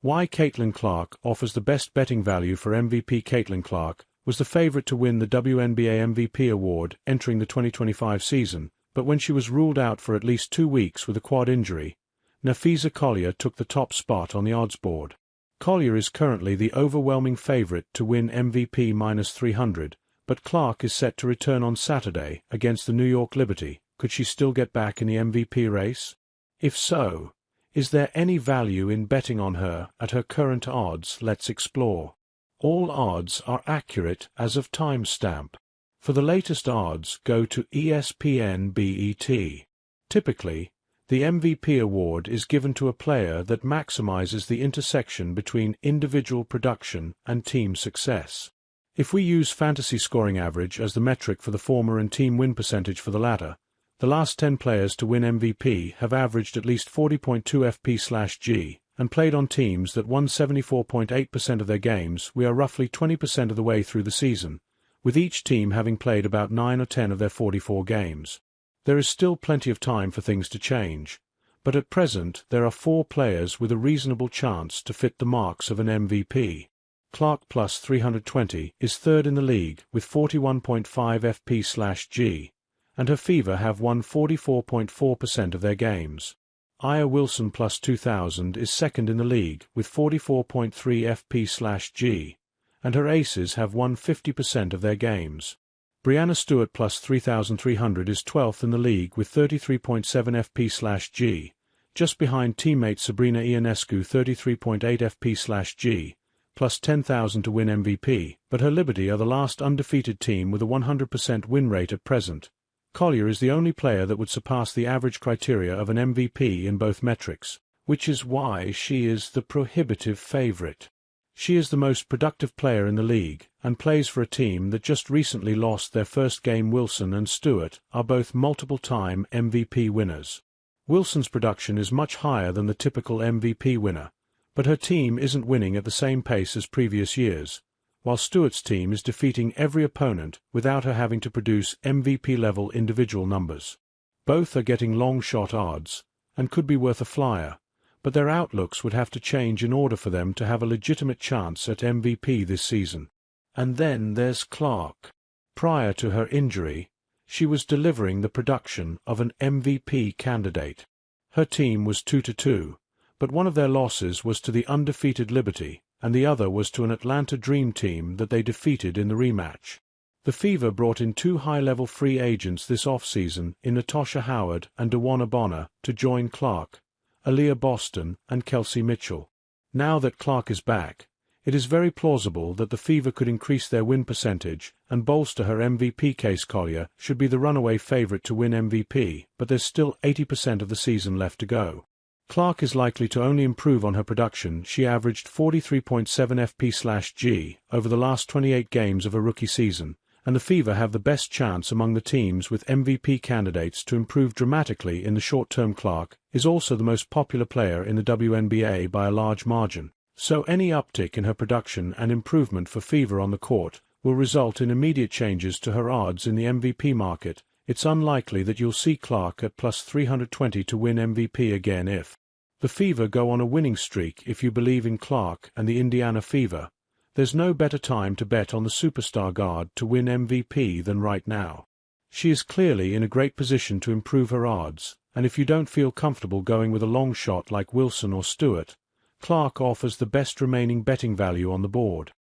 Why Caitlin Clark offers the best betting value for MVP. Caitlin Clark was the favorite to win the WNBA MVP award entering the 2025 season, but when she was ruled out for at least 2 weeks with a quad injury, Nafisa Collier took the top spot on the odds board. Collier is currently the overwhelming favorite to win MVP -300, but Clark is set to return on Saturday against the New York Liberty. Could she still get back in the MVP race? If so, is there any value in betting on her at her current odds? Let's explore. All odds are accurate as of timestamp. For the latest odds, go to ESPN BET. Typically, the MVP award is given to a player that maximizes the intersection between individual production and team success. If we use fantasy scoring average as the metric for the former and team win percentage for the latter, the last 10 players to win MVP have averaged at least 40.2 FP/G and played on teams that won 74.8% of their games. We are roughly 20% of the way through the season, with each team having played about 9 or 10 of their 44 games. There is still plenty of time for things to change, but at present there are 4 players with a reasonable chance to fit the marks of an MVP. Clark plus 320 is third in the league with 41.5 FP/G, and her Fever have won 44.4% of their games. Aya Wilson plus 2000 is second in the league with 44.3 FP/G, and her Aces have won 50% of their games. Brianna Stewart plus 3,300 is 12th in the league with 33.7 FP/G, just behind teammate Sabrina Ionescu 33.8 FP/G, plus 10,000 to win MVP, but her Liberty are the last undefeated team with a 100% win rate at present. Collier is the only player that would surpass the average criteria of an MVP in both metrics, which is why she is the prohibitive favorite. She is the most productive player in the league, and plays for a team that just recently lost their first game. Wilson and Stewart are both multiple-time MVP winners. Wilson's production is much higher than the typical MVP winner, but her team isn't winning at the same pace as previous years, while Stewart's team is defeating every opponent without her having to produce MVP-level individual numbers. Both are getting long-shot odds, and could be worth a flyer, but their outlooks would have to change in order for them to have a legitimate chance at MVP this season. And then there's Clark. Prior to her injury, she was delivering the production of an MVP candidate. Her team was 2-2, but one of their losses was to the undefeated Liberty, and the other was to an Atlanta Dream team that they defeated in the rematch. The Fever brought in 2 high-level free agents this offseason in Natasha Howard and Dewana Bonner to join Clark, Aaliyah Boston and Kelsey Mitchell. Now that Clark is back, it is very plausible that the Fever could increase their win percentage and bolster her MVP case. Collier should be the runaway favorite to win MVP, but there's still 80% of the season left to go. Clark is likely to only improve on her production. She averaged 43.7 FP/G over the last 28 games of her rookie season, and the Fever have the best chance among the teams with MVP candidates to improve dramatically in the short term. Clark is also the most popular player in the WNBA by a large margin, so any uptick in her production and improvement for Fever on the court will result in immediate changes to her odds in the MVP market. It's unlikely that you'll see Clark at plus 320 to win MVP again if the Fever go on a winning streak. If you believe in Clark and the Indiana Fever, there's no better time to bet on the superstar guard to win MVP than right now. She is clearly in a great position to improve her odds, and if you don't feel comfortable going with a long shot like Wilson or Stewart, Clark offers the best remaining betting value on the board.